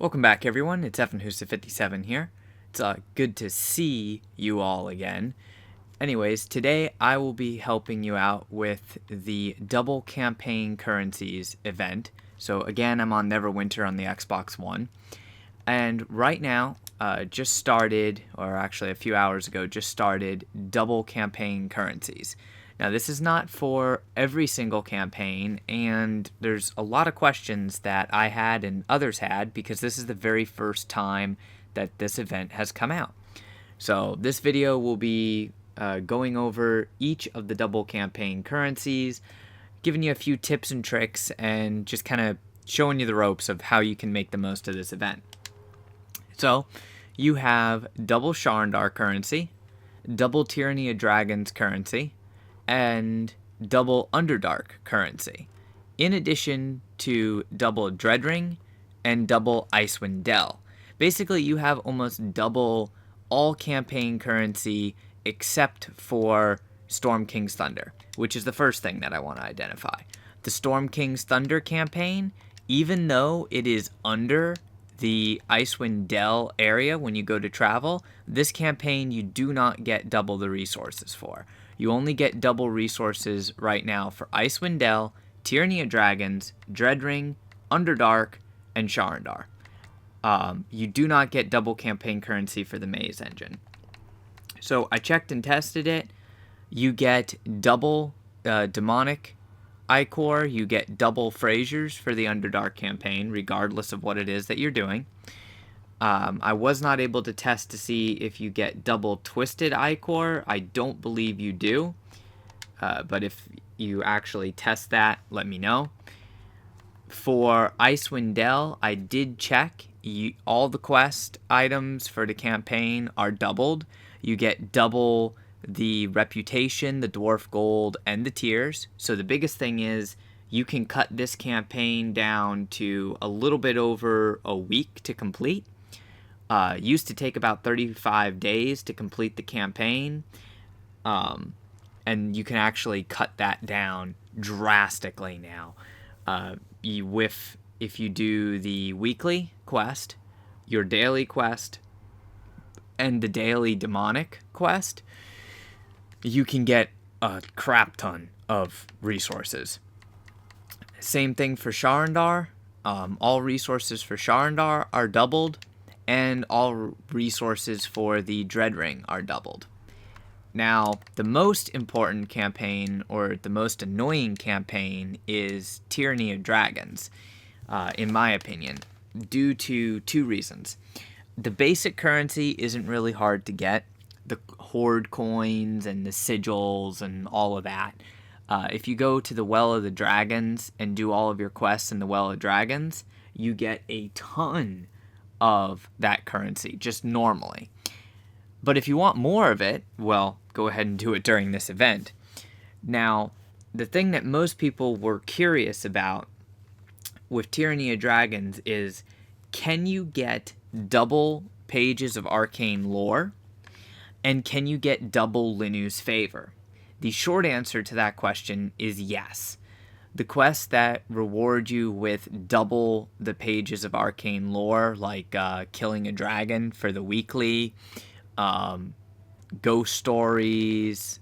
Welcome back, everyone. It's FNHusa57 here. It's good to see you all again. Anyways, today I will be helping you out with the double campaign currencies event. So again, I'm on Neverwinter on the Xbox One. And right now, just started, or actually a few hours ago, just started double campaign currencies. Now, this is not for every single campaign, and there's a lot of questions that I had and others had because this is the very first time that this event has come out. So this video will be going over each of the double campaign currencies, giving you a few tips and tricks, and just kind of showing you the ropes of how you can make the most of this event. So you have double Sharndar currency, double Tyranny of Dragons currency, and double Underdark currency, in addition to double Dreadring and double Icewind Dell. Basically, you have almost double all campaign currency except for Storm King's Thunder, which is the first thing that I want to identify. The Storm King's Thunder campaign, even though it is under the Icewind Dell area when you go to travel, this campaign you do not get double the resources for. You only get double resources right now for Icewind Dell, Tyranny of Dragons, Dreadring, Underdark, and Sharndar. You do not get double campaign currency for the Maze engine. So I checked and tested it. You get double Demonic Ichor, you get double Frasers for the Underdark campaign, regardless of what it is that you're doing. I was not able to test to see if you get double Twisted Ichor. I don't believe you do. But if you actually test that, let me know. For Icewind Dell, I did check. All the quest items for the campaign are doubled. You get double the Reputation, the Dwarf Gold, and the Tiers. So the biggest thing is you can cut this campaign down to a little bit over a week to complete. Used to take about 35 days to complete the campaign. And you can actually cut that down drastically now. If you do the weekly quest, your daily quest, and the daily demonic quest, you can get a crap ton of resources. Same thing for Sharndar. All resources for Sharndar are doubled, and all resources for the Dreadring are doubled. Now, the most important campaign, or the most annoying campaign, is Tyranny of Dragons, in my opinion, due to two reasons. The basic currency isn't really hard to get. The horde coins and the sigils and all of that. If you go to the Well of the Dragons and do all of your quests in the Well of Dragons, you get a ton of that currency, just normally. But if you want more of it, well, go ahead and do it during this event. Now, the thing that most people were curious about with Tyranny of Dragons is, can you get double pages of arcane lore? And can you get double Linu's favor? The short answer to that question is yes. The quests that reward you with double the pages of arcane lore, like killing a dragon for the weekly, ghost stories,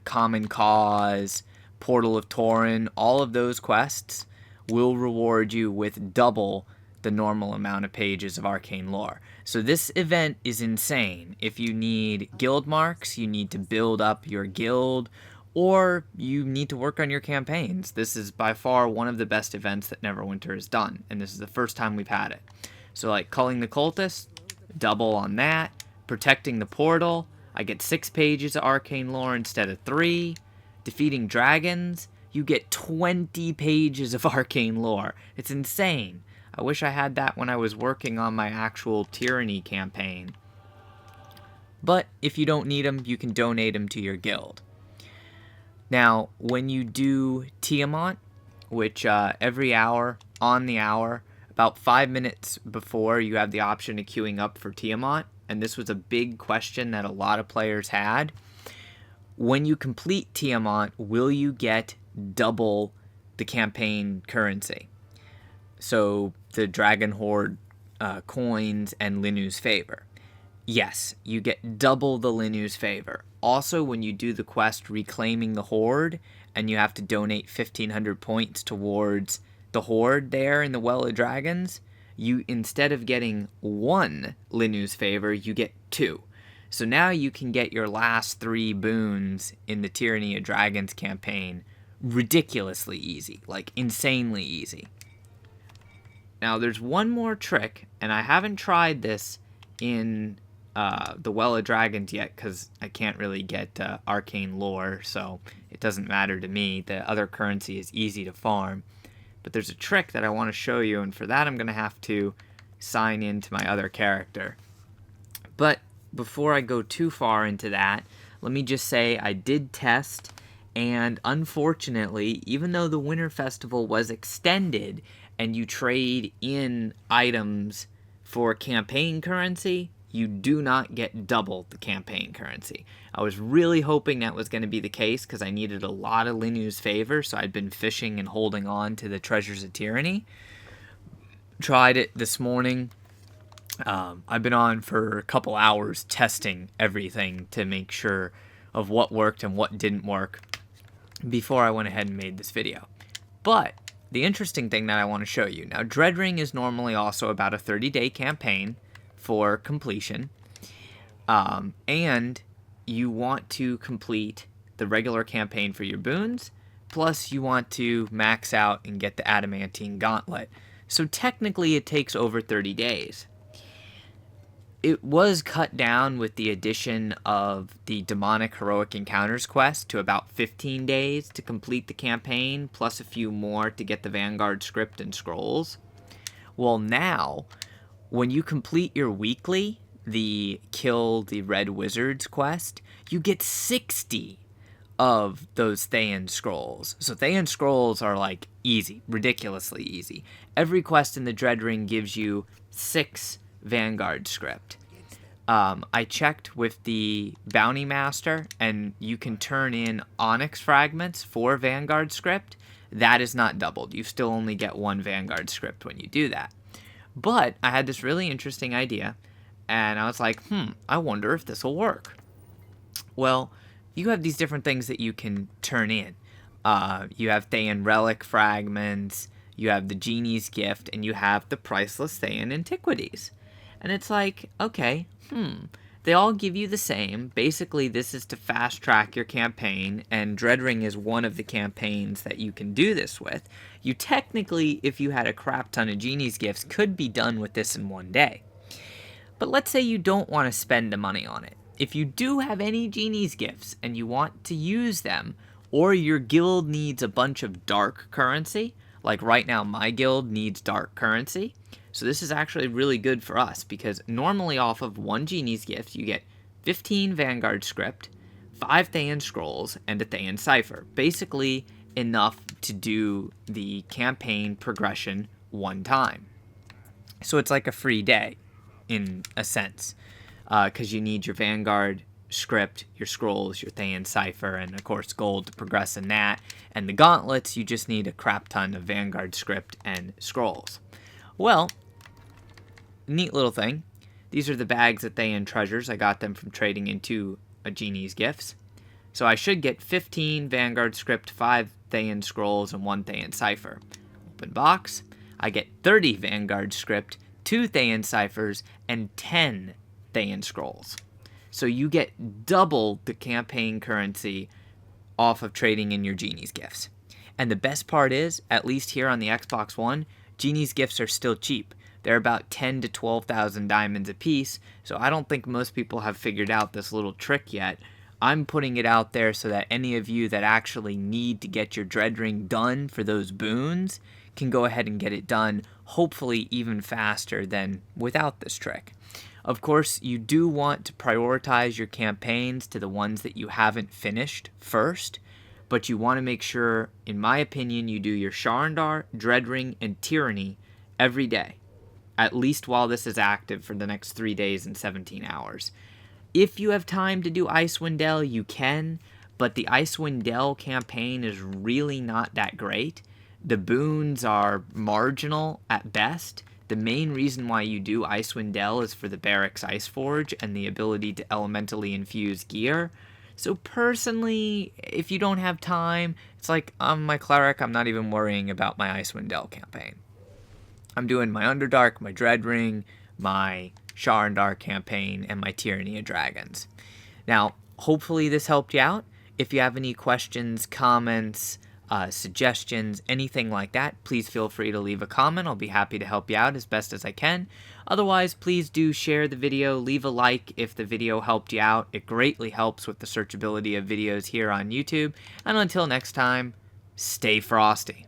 common cause, portal of Tauren, all of those quests will reward you with double the normal amount of pages of arcane lore. So this event is insane. If you need guild marks, you need to build up your guild, or you need to work on your campaigns. This is by far one of the best events that Neverwinter has done, and this is the first time we've had it. So like culling the cultist, double on that. Protecting the portal, I get 6 pages of arcane lore instead of 3. Defeating dragons, you get 20 pages of arcane lore. It's insane. I wish I had that when I was working on my actual Tyranny campaign. But if you don't need them, you can donate them to your guild. Now, when you do Tiamat, which every hour, on the hour, about 5 minutes before, you have the option of queuing up for Tiamat, and this was a big question that a lot of players had. When you complete Tiamat, will you get double the campaign currency? So the Dragon Horde coins and Linu's favor. Yes, you get double the Linu's favor. Also, when you do the quest Reclaiming the Horde, and you have to donate 1,500 points towards the Horde there in the Well of Dragons, you, instead of getting 1 Linu's favor, you get 2. So now you can get your last 3 boons in the Tyranny of Dragons campaign ridiculously easy, like insanely easy. Now there's one more trick, and I haven't tried this in the Well of Dragons yet because I can't really get arcane lore, so it doesn't matter to me. The other currency is easy to farm. But there's a trick that I want to show you, and for that I'm going to have to sign into my other character. But before I go too far into that, let me just say I did test, and unfortunately, even though the Winter Festival was extended and you trade in items for campaign currency, you do not get double the campaign currency. I was really hoping that was going to be the case because I needed a lot of Linu's favor, so I'd been fishing and holding on to the Treasures of Tyranny. Tried it this morning. I've been on for a couple hours testing everything to make sure of what worked and what didn't work before I went ahead and made this video. But the interesting thing that I want to show you, now Dreadring is normally also about a 30-day campaign for completion, and you want to complete the regular campaign for your boons, plus you want to max out and get the adamantine gauntlet. So technically it takes over 30 days. It was cut down with the addition of the Demonic Heroic Encounters quest to about 15 days to complete the campaign, plus a few more to get the Vanguard script and scrolls. Well, now, when you complete your weekly, the Kill the Red Wizards quest, you get 60 of those Thayan scrolls. So Thayan scrolls are like easy, ridiculously easy. Every quest in the Dreadring gives you 6 Vanguard script. I checked with the Bounty Master, and you can turn in Onyx fragments for Vanguard script. That is not doubled. You still only get 1 Vanguard script when you do that. But I had this really interesting idea, and I was like, I wonder if this will work. Well, you have these different things that you can turn in. You have Thayan Relic fragments, you have the Genie's Gift, and you have the Priceless Thayan Antiquities. And it's like, okay, they all give you the same. Basically, this is to fast track your campaign, and Dreadring is one of the campaigns that you can do this with. You technically, if you had a crap ton of Genie's Gifts, could be done with this in 1 day. But let's say you don't want to spend the money on it. If you do have any Genie's Gifts and you want to use them, or your guild needs a bunch of dark currency, like right now my guild needs dark currency, so this is actually really good for us, because normally off of 1 Genie's Gift, you get 15 Vanguard script, 5 Thayan scrolls, and a Thayan cipher. Basically enough to do the campaign progression 1 time. So it's like a free day, in a sense, because you need your Vanguard script, your scrolls, your Thayan cipher, and of course gold to progress in that. And the gauntlets, you just need a crap ton of Vanguard script and scrolls. Well, neat little thing. These are the bags of Thayan treasures. I got them from trading into a Genie's Gifts. So I should get 15 Vanguard script, 5 Thayan scrolls, and 1 Thayan cipher. Open box. I get 30 Vanguard script, 2 Thayan ciphers, and 10 Thayan scrolls. So you get double the campaign currency off of trading in your Genie's Gifts. And the best part is, at least here on the Xbox One, Genie's Gifts are still cheap. They're about 10 to 12,000 diamonds a piece, so I don't think most people have figured out this little trick yet. I'm putting it out there so that any of you that actually need to get your Dreadring done for those boons can go ahead and get it done, hopefully even faster than without this trick. Of course, you do want to prioritize your campaigns to the ones that you haven't finished first, but you want to make sure, in my opinion, you do your Sharndar, Dreadring, and Tyranny every day, at least while this is active for the next 3 days and 17 hours. If you have time to do Icewind Dale, you can, but the Icewind Dale campaign is really not that great. The boons are marginal at best. The main reason why you do Icewind Dale is for the Barracks Ice Forge and the ability to elementally infuse gear. So personally, if you don't have time, it's like, I'm my cleric, I'm not even worrying about my Icewind Dale campaign. I'm doing my Underdark, my Dreadring, my Sharndar campaign, and my Tyranny of Dragons. Now, hopefully this helped you out. If you have any questions, comments, suggestions, anything like that, please feel free to leave a comment. I'll be happy to help you out as best as I can. Otherwise, please do share the video, leave a like if the video helped you out. It greatly helps with the searchability of videos here on YouTube. And until next time, stay frosty.